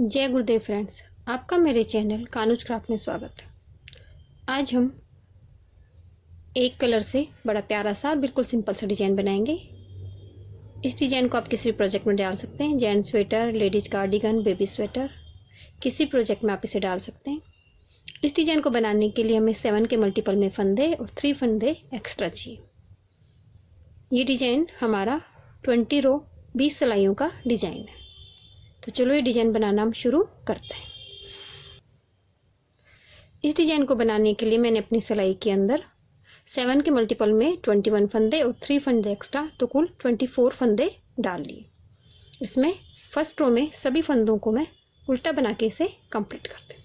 जय गुरुदेव फ्रेंड्स, आपका मेरे चैनल कानूज क्राफ्ट में स्वागत है। आज हम एक कलर से बड़ा प्यारा सा बिल्कुल सिंपल सा डिजाइन बनाएंगे। इस डिजाइन को आप किसी प्रोजेक्ट में डाल सकते हैं। Gents sweater, ladies cardigan, baby sweater, किसी प्रोजेक्ट में आप इसे डाल सकते हैं। इस डिजाइन को बनाने के लिए हमें 7 के मल्टीपल में फंदे और 3 फंदे एक्स्ट्रा चाहिए। ये डिजाइन हमारा 20 रो 20 सिलाइयों का डिजाइन है। तो चलो ये डिजाइन बनाना हम शुरू करते हैं। इस डिजाइन को बनाने के लिए मैंने अपनी सिलाई के अंदर 7 के मल्टीपल में 21 फंदे और 3 फंदे एक्स्ट्रा, तो कुल 24 फंदे डाल लिए। इसमें फर्स्ट रो में सभी फंदों को मैं उल्टा बना के इसे कंप्लीट करते हैं।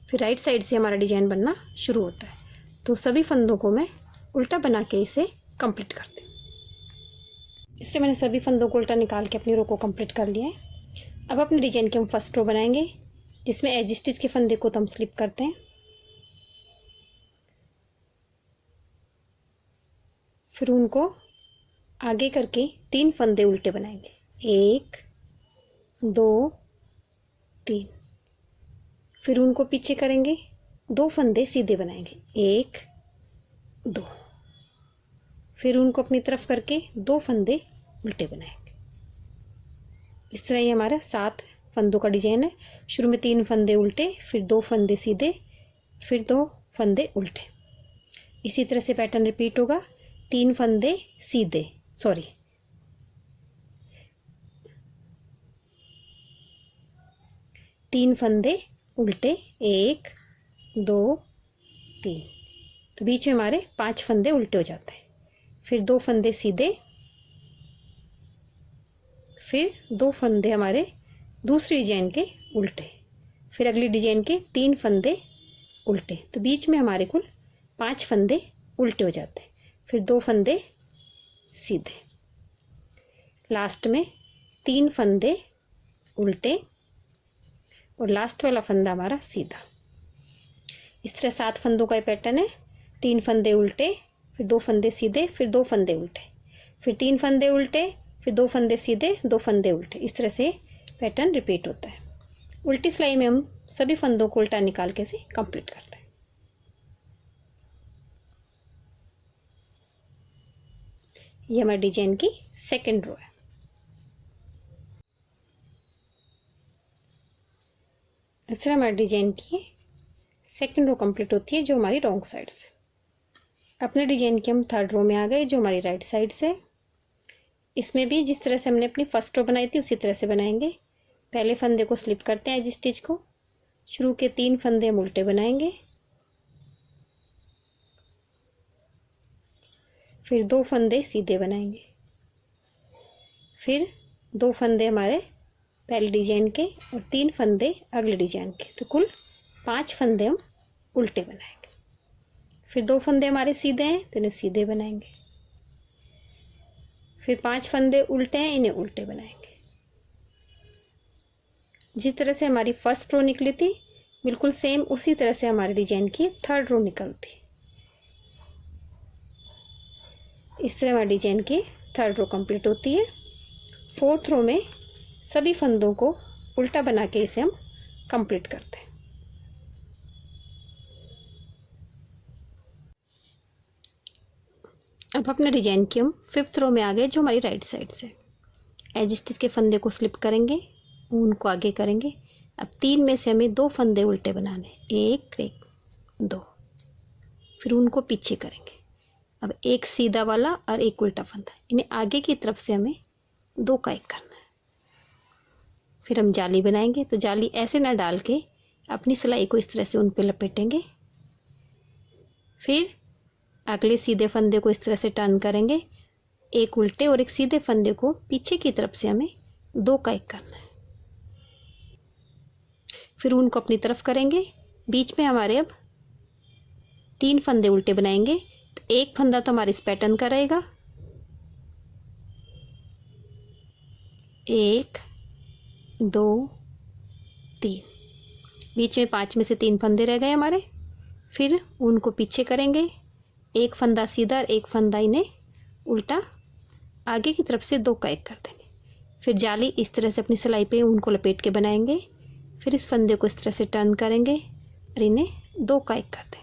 फिर राइट साइड से हमारा डिजाइन बनना शुरू होता है। तो सभी फंदों को मैं उल्टा बना के इसे कंप्लीट करते हैं। इससे मैंने सभी फंदों को उल्टा निकाल के अपनी रो को कंप्लीट कर लिया है। अब अपने डिजाइन की हम फर्स्ट रो बनाएंगे, जिसमें एज स्टिच के फंदे को तो हम स्लिप करते हैं। फिर उनको आगे करके 3 फंदे उल्टे बनाएंगे, 1 2 3। फिर उनको पीछे करेंगे, 2 फंदे सीधे बनाएंगे, 1 2। फिर उनको अपनी तरफ करके 2 फंदे उल्टे बनाएंगे। इस तरह ये हमारा 7 फंदों का डिजाइन है। शुरू में 3 फंदे उल्टे, फिर 2 फंदे सीधे, फिर 2 फंदे उल्टे। इसी तरह से पैटर्न रिपीट होगा। 3 फंदे सीधे, 3 फंदे उल्टे, 1 2 3। तो बीच में हमारे 5 फंदे उल्टे हो जाते हैं। फिर 2 फंदे सीधे, फिर 2 फंदे हमारे दूसरी डिजाइन के उल्टे, फिर अगली डिजाइन के 3 फंदे उल्टे। तो बीच में हमारे कुल 5 फंदे उल्टे हो जाते हैं। फिर 2 फंदे सीधे, लास्ट में 3 फंदे उल्टे और लास्ट वाला फंदा हमारा सीधा। इस तरह 7 फंदों का पैटर्न है। 3 फंदे उल्टे, फिर 2 फंदे सीधे, फिर 2 फंदे उल्टे, फिर 3 फंदे उल्टे, फिर 2 फंदे सीधे, 2 फंदे उल्टे। इस तरह से पैटर्न रिपीट होता है। उल्टी सिलाई में हम सभी फंदों को उल्टा निकाल के से कंप्लीट करते हैं। ये हमारे डिजाइन की सेकंड रो है। इस तरह हमारे डिजाइन की सेकंड रो कंप्लीट होती है, जो हमारी रॉन्ग साइड से। अपने डिजाइन की हम थर्ड रो में आ गए, जो हमारी राइट साइड से। इसमें भी जिस तरह से हमने अपनी फर्स्ट रो बनाई थी उसी तरह से बनाएंगे। पहले फंदे को स्लिप करते हैं एज स्टिच को। शुरू के 3 फंदे हम उल्टे बनाएंगे, फिर 2 फंदे सीधे बनाएंगे, फिर 2 फंदे हमारे पहले डिजाइन के और 3 फंदे अगले डिजाइन के। तो कुल 5 फंदे हम उल्टे बनाएंगे। फिर 2 फंदे हमारे सीधे हैं तो इन्हें सीधे बनाएंगे, फिर 5 फंदे उल्टे हैं, इन्हें उल्टे बनाएंगे। जिस तरह से हमारी फर्स्ट रो निकली थी बिल्कुल सेम उसी तरह से हमारे डिजाइन की थर्ड रो निकलती। इस तरह हमारे डिजाइन की थर्ड रो कंप्लीट होती है। फोर्थ रो में सभी फंदों को उल्टा बना के इसे हम कंप्लीट करते हैं। अब अपने डिजाइन की हम 5th रो में आ गए, जो हमारी राइट साइड से। एज स्टिच के फंदे को स्लिप करेंगे, उनको आगे करेंगे। अब 3 में से हमें 2 फंदे उल्टे बनाने, 1 1 2। फिर उनको पीछे करेंगे। अब 1 सीधा वाला और 1 उल्टा फंदा, इन्हें आगे की तरफ से हमें 2 का 1 करना है। फिर हम जाली बनाएंगे। तो जाली ऐसे ना डाल के अपनी सिलाई को इस तरह से उन पे लपेटेंगे। फिर अगले सीधे फंदे को इस तरह से टर्न करेंगे। 1 उल्टे और 1 सीधे फंदे को पीछे की तरफ से हमें 2 का 1 करना है। फिर उनको अपनी तरफ करेंगे। बीच में हमारे अब 3 फंदे उल्टे बनाएंगे। तो 1 फंदा तो हमारे इस पैटर्न का रहेगा, 1 2 3। बीच में 5 में से 3 फंदे रह गए हमारे। फिर उनको पीछे करेंगे, 1 फंदा सीधा और 1 फंदा इन्हें उल्टा आगे की तरफ से 2 का 1 कर देंगे। फिर जाली इस तरह से अपनी सिलाई पे उनको लपेट के बनाएंगे। फिर इस फंदे को इस तरह से टर्न करेंगे और इन्हें 2 का 1 कर दें।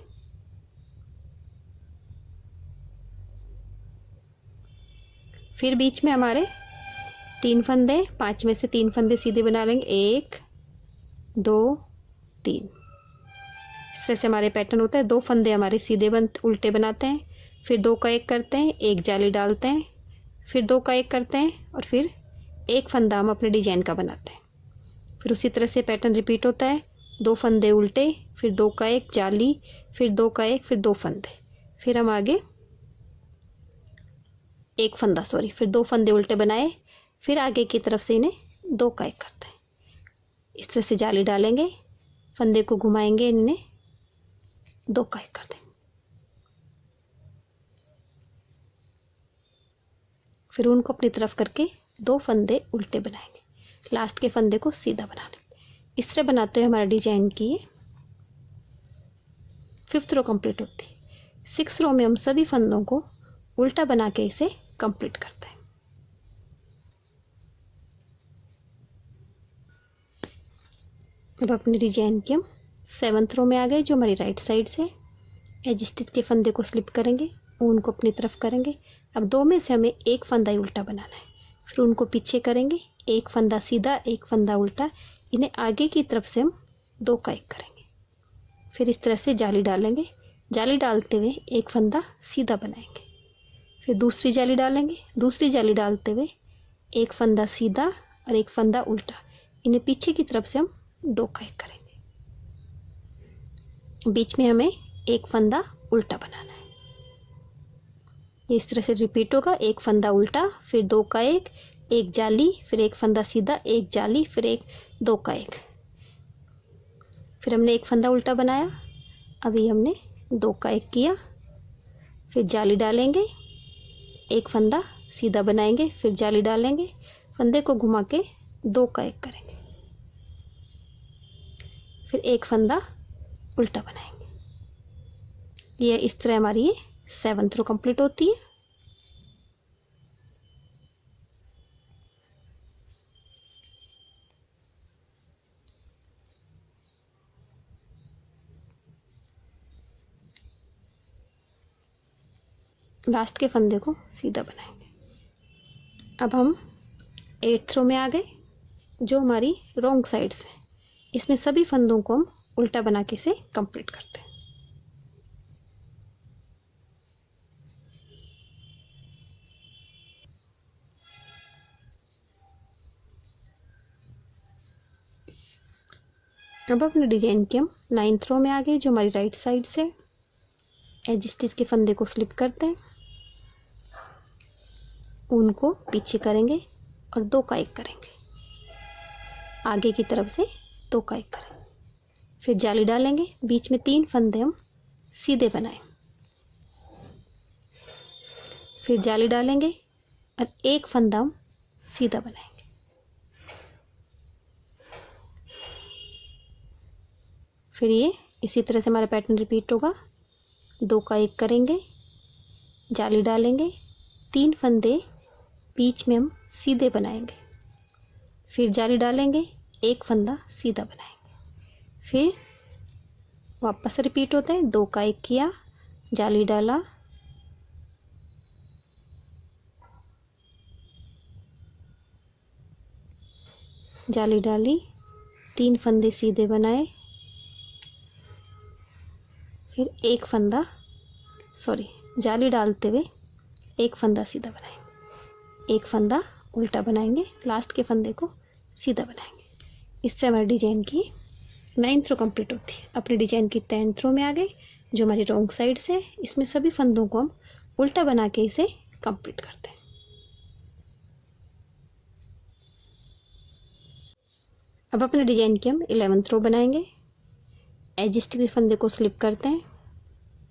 फिर बीच में हमारे 3 फंदे, 5 में से 3 फंदे सीधे बना लेंगे, 1 2 3। इस तरह से हमारे पैटर्न होता है। 2 फंदे हमारे सीधे उल्टे बनाते हैं, फिर 2 का 1 करते हैं, एक जाली डालते हैं, फिर 2 का 1 करते हैं और फिर एक फंदा हम अपने डिजाइन का बनाते हैं। फिर उसी तरह से पैटर्न रिपीट होता है। 2 फंदे उल्टे, फिर 2 का 1 जाली, फिर 2 का 1, फिर 2 फंदे, फिर हम आगे फिर 2 फंदे उल्टे बनाए, फिर आगे की तरफ से इन्हें 2 का 1 करते हैं। इस तरह से जाली डालेंगे, फंदे को घुमाएंगे, इन्हें 2 का 1 कर देंगे। फिर उनको अपनी तरफ करके 2 फंदे उल्टे बनाएंगे, लास्ट के फंदे को सीधा बना लेंगे। इस तरह बनाते हुए हमारा डिजाइन की 5th रो कंप्लीट होती है। 6th रो में हम सभी फंदों को उल्टा बना के इसे कंप्लीट करते हैं। अब अपने डिजाइन की हम 7th रो में आ गए, जो हमारी राइट साइड से एज स्टिच के फंदे को स्लिप करेंगे, उनको अपनी तरफ करेंगे। अब 2 में से हमें एक फंदा ही उल्टा बनाना है। फिर उनको पीछे करेंगे, एक फंदा सीधा, एक फंदा उल्टा, इन्हें आगे की तरफ से हम 2 का 1 करेंगे। फिर इस तरह से जाली डालेंगे, जाली डालते हुए एक फंदा सीधा बनाएंगे, फिर दूसरी जाली डालेंगे, दूसरी जाली डालते हुए एक फंदा सीधा और एक फंदा उल्टा, इन्हें पीछे की तरफ से हम 2 का 1 करेंगे। बीच में हमें एक फंदा उल्टा बनाना है। इस तरह से रिपीट होगा, एक फंदा उल्टा, फिर 2 का 1, एक जाली, फिर एक फंदा सीधा, एक जाली, फिर एक 2 का 1। फिर हमने एक फंदा उल्टा बनाया, अभी हमने 2 का 1 किया, फिर जाली डालेंगे, एक फंदा सीधा बनाएंगे, फिर जाली डालेंगे, फंदे को घुमा के 2 का 1 करेंगे, फिर एक फंदा उल्टा बनाएंगे। ये इस तरह हमारी 7th रो कंप्लीट होती है। लास्ट के फंदे को सीधा बनाएंगे। अब हम 8th रो में आ गए, जो हमारी रॉन्ग साइड से, इसमें सभी फंदों को हम उल्टा बना के इसे कंप्लीट करते हैं। अब अपने डिजाइन के हम 9th रो में आ गए, जो हमारी राइट साइड से एज स्टिच के फंदे को स्लिप करते हैं, उनको पीछे करेंगे और 2 का 1 करेंगे, आगे की तरफ से 2 का 1 करेंगे, फिर जाली डालेंगे, बीच में 3 फंदे हम सीधे बनाएं, फिर जाली डालेंगे और एक फंदा हम सीधा बनाएंगे। फिर ये इसी तरह से हमारा पैटर्न रिपीट होगा। 2 का 1 करेंगे, जाली डालेंगे, 3 फंदे बीच में हम सीधे बनाएंगे, फिर जाली डालेंगे, एक फंदा सीधा बनाएंगे, फिर वापस रिपीट होता है। 2 का 1 किया, जाली डाला, जाली डाली, 3 फंदे सीधे बनाए, फिर एक फंदा जाली डालते हुए एक फंदा सीधा बनाएंगे, एक फंदा उल्टा बनाएंगे, लास्ट के फंदे को सीधा बनाएंगे। इससे हमारे डिजाइन की 9th रो कंप्लीट होती है। अपने डिजाइन की 10th रो में आ गए, जो हमारी रॉन्ग साइड से, इसमें सभी फंदों को हम उल्टा बना के इसे कंप्लीट करते हैं। अब अपने डिजाइन की हम 11th रो बनाएंगे। एज स्टिच फंदे को स्लिप करते हैं,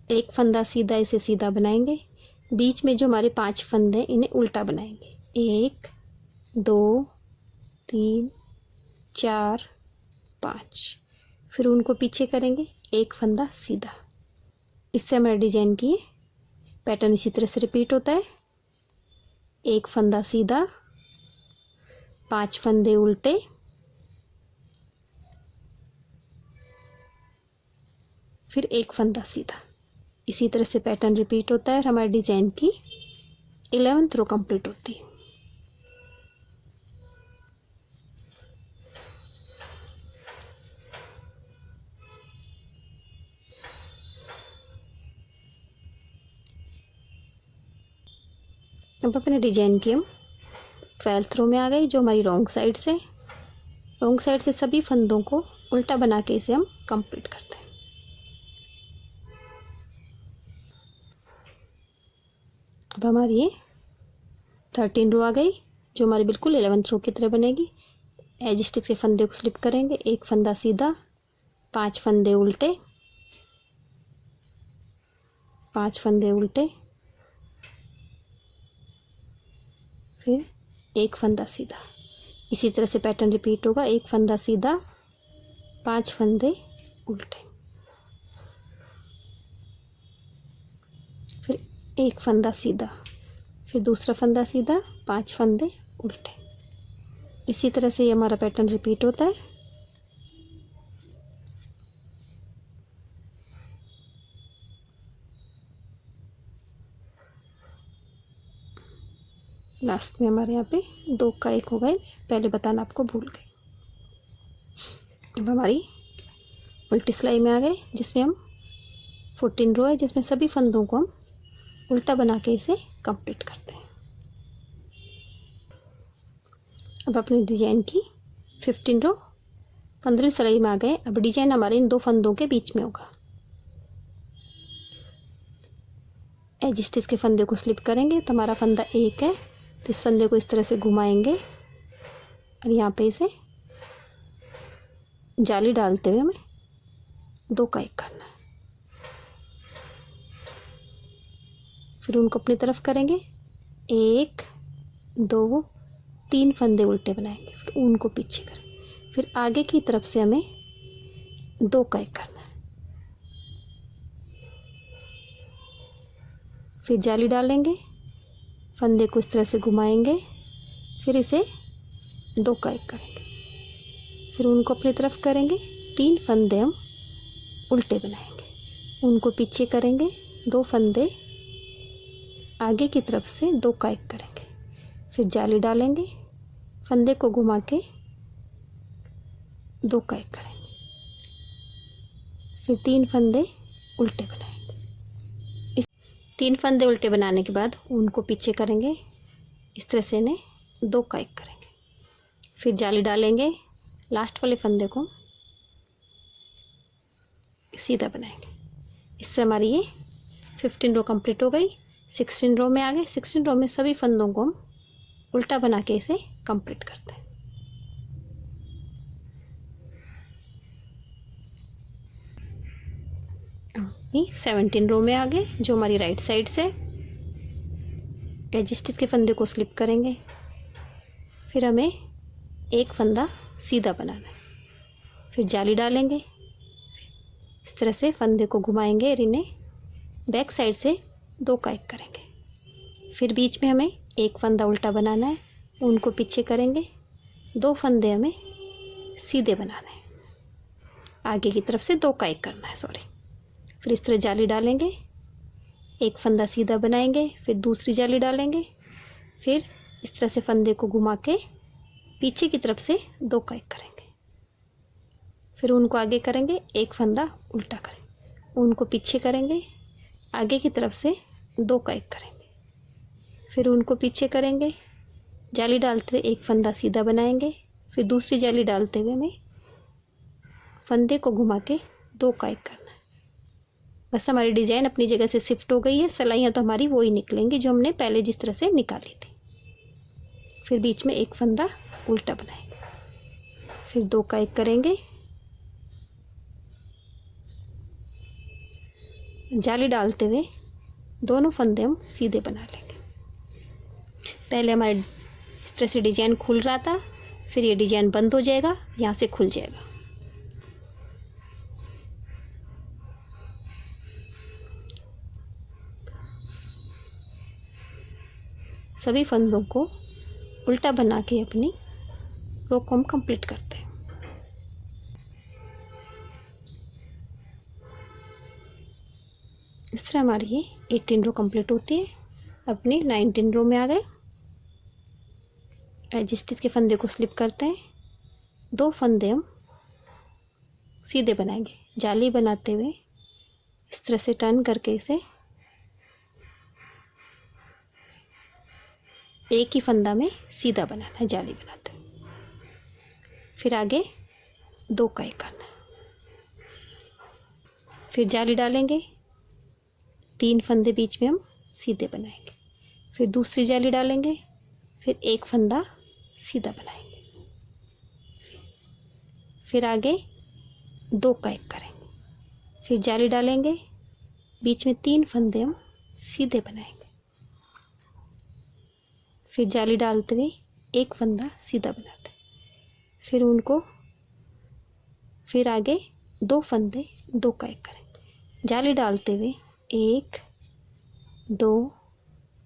एक फंदा सीधा, इसे सीधा बनाएंगे, बीच में जो हमारे 5 फंदे इन्हें उल्टा बनाएंगे, 1 2 3 4 5, फिर उनको पीछे करेंगे, एक फंदा सीधा। इससे हमारे डिजाइन की पैटर्न इसी तरह से रिपीट होता है। एक फंदा सीधा, 5 फंदे उल्टे, फिर एक फंदा सीधा। इसी तरह से पैटर्न रिपीट होता है और हमारे डिजाइन की 11th रो कंप्लीट होती है। अब अपने डिजाइन की हम 12th रो में आ गई, जो हमारी रॉन्ग साइड से सभी फंदों को उल्टा बना के इसे हम कंप्लीट करते हैं। अब हमारी ये 13 रो आ गई, जो हमारी बिल्कुल 11th रो की तरह बनेगी। एज स्टिच के फंदे को स्लिप करेंगे, एक फंदा सीधा, 5 फंदे उल्टे, 5 फंदे उल्टे, फिर एक फंदा सीधा। इसी तरह से पैटर्न रिपीट होगा, एक फंदा सीधा, 5 फंदे उल्टे, फिर एक फंदा सीधा, फिर दूसरा फंदा सीधा, 5 फंदे उल्टे। इसी तरह से ये हमारा पैटर्न रिपीट होता है। लास्ट में हमारे यहाँ पे 2 का 1 हो गए, पहले बताना आपको भूल गई। अब हमारी उल्टी सिलाई में आ गए, जिसमें हम 14 रो है, जिसमें सभी फंदों को हम उल्टा बना के इसे कंप्लीट करते हैं। अब अपनी डिजाइन की 15 रो 15वीं सिलाई में आ गए। अब डिजाइन हमारे इन 2 फंदों के बीच में होगा। एज स्टिच के फंदे को स्लिप करेंगे, तो हमारा फंदा 1 है, तो इस फंदे को इस तरह से घुमाएंगे और यहाँ पे इसे जाली डालते हुए हमें 2 का 1 करना है। फिर उनको अपनी तरफ करेंगे, 1 2 3 फंदे उल्टे बनाएंगे, फिर उनको पीछे करें, फिर आगे की तरफ से हमें 2 का 1 करना है। फिर जाली डालेंगे, फंदे को इस तरह से घुमाएंगे, फिर इसे 2 का 1 करेंगे, फिर उनको अपनी तरफ करेंगे, 3 फंदे हम उल्टे बनाएंगे, उनको पीछे करेंगे, 2 फंदे आगे की तरफ से 2 का 1 करेंगे, फिर जाली डालेंगे, फंदे को घुमा के 2 का 1 करेंगे, फिर 3 फंदे उल्टे बनाएंगे। 3 फंदे उल्टे बनाने के बाद उनको पीछे करेंगे, इस तरह से इन्हें 2 का 1 करेंगे, फिर जाली डालेंगे, लास्ट वाले फंदे को सीधा बनाएंगे। इससे हमारी ये 15 रो कंप्लीट हो गई। 16 रो में आ गए। 16 रो में सभी फंदों को हम उल्टा बना के इसे कंप्लीट करते हैं। ये 17 रो में आ गए, जो हमारी राइट साइड से। एज स्टिच के फंदे को स्लिप करेंगे, फिर हमें एक फंदा सीधा बनाना है, फिर जाली डालेंगे, इस तरह से फंदे को घुमाएंगे और इन्हें बैक साइड से 2 का 1 करेंगे, फिर बीच में हमें एक फंदा उल्टा बनाना है, उनको पीछे करेंगे, 2 फंदे हमें सीधे बनाना है, आगे की तरफ से 2 का 1 करना है, फिर इस तरह जाली डालेंगे, एक फंदा सीधा बनाएंगे, फिर दूसरी जाली डालेंगे, फिर इस तरह से फंदे को घुमा के पीछे की तरफ से 2 का 1 करेंगे, फिर उनको आगे करेंगे, एक फंदा उल्टा करें, उनको पीछे करेंगे, आगे की तरफ से 2 का 1 करेंगे, फिर उनको पीछे करेंगे, जाली डालते हुए एक फंदा सीधा बनाएंगे, फिर दूसरी जाली डालते हुए हमें फंदे को घुमा के 2 का 1 करना है। बस हमारी डिजाइन अपनी जगह से शिफ्ट हो गई है। सिलाइयाँ तो हमारी वो ही निकलेंगी जो हमने पहले जिस तरह से निकाली थी। फिर बीच में एक फंदा उल्टा बनाएंगे, फिर 2 का 1 करेंगे, जाली डालते हुए दोनों फंदे हम सीधे बना लेंगे। पहले हमारे इस तरह से डिजाइन खुल रहा था, फिर ये डिजाइन बंद हो जाएगा, यहाँ से खुल जाएगा। सभी फंदों को उल्टा बना के अपनी रो को हम कंप्लीट करते हैं। इस तरह हमारी ये 18 रो कंप्लीट होती है। अपनी 19 रो में आ गए। एडजस्टिस के फंदे को स्लिप करते हैं, 2 फंदे हम सीधे बनाएंगे। जाली बनाते हुए इस तरह से टर्न करके इसे एक ही फंदा में सीधा बनाना है, जाली बनाते हुए। फिर आगे 2 का 1 करना है। फिर जाली डालेंगे, 3 फंदे बीच में हम सीधे बनाएंगे। फिर दूसरी जाली डालेंगे, फिर 1 फंदा सीधा बनाएंगे। फिर आगे 2 का 1 करेंगे। फिर जाली डालेंगे, बीच में 3 फंदे हम सीधे बनाएंगे। फिर जाली डालते हुए 1 फंदा सीधा बनाते हैं। फिर आगे 2 फंदे 2 का 1 करेंगे। जाली डालते हुए 1 2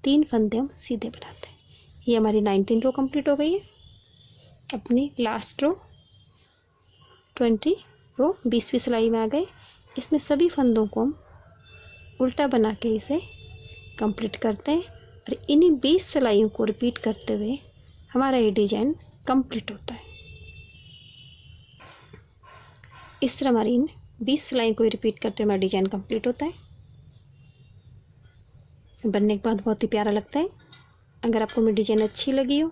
3 फंदे हम सीधे बनाते हैं। ये हमारी 19 रो कंप्लीट हो गई है। अपनी लास्ट रो 20 रो 20वीं सिलाई में आ गए। इसमें सभी फंदों को हम उल्टा बना के इसे कंप्लीट करते हैं और इन्हीं 20 सिलाइयों को रिपीट करते हुए हमारा ये डिजाइन कंप्लीट होता है। इस तरह हमारी इन 20 सिलाइयों को रिपीट करते हुए हमारा डिजाइन कंप्लीट होता है। बनने के बाद बहुत ही प्यारा लगता है। अगर आपको मेरी डिजाइन अच्छी लगी हो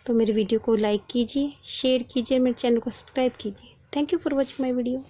तो मेरे वीडियो को लाइक कीजिए, शेयर कीजिए, मेरे चैनल को सब्सक्राइब कीजिए। Thank you for watching my video.